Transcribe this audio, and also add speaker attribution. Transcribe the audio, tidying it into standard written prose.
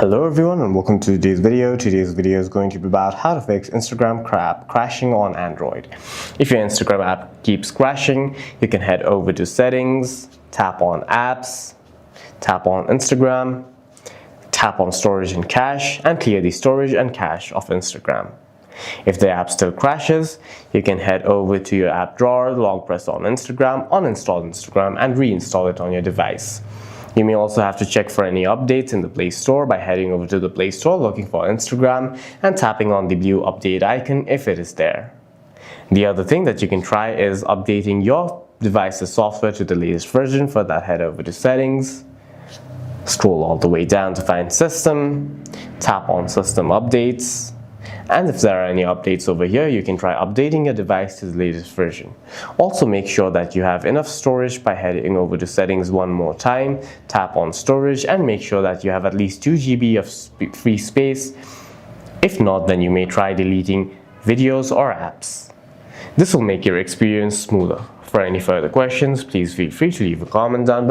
Speaker 1: Hello everyone and welcome to today's video. Today's video is going to be about how to fix Instagram crashing on Android. If your Instagram app keeps crashing, you can head over to settings, tap on apps, tap on Instagram, tap on storage and cache, and clear the storage and cache of Instagram. If the app still crashes, you can head over to your app drawer, long press on Instagram, uninstall Instagram, and reinstall it on your device. You may also have to check for any updates in the Play Store by heading over to the Play Store, looking for Instagram, and tapping on the blue update icon if it is there. The other thing that you can try is updating your device's software to the latest version. For that, head over to settings, scroll all the way down to find system, tap on system updates, and if there are any updates over here, you can try updating your device to the latest version. Also, make sure that you have enough storage by heading over to settings one more time, tap on storage, and make sure that you have at least 2 GB of free space. If not, then you may try deleting videos or apps. This will make your experience smoother. For any further questions, please feel free to leave a comment down below.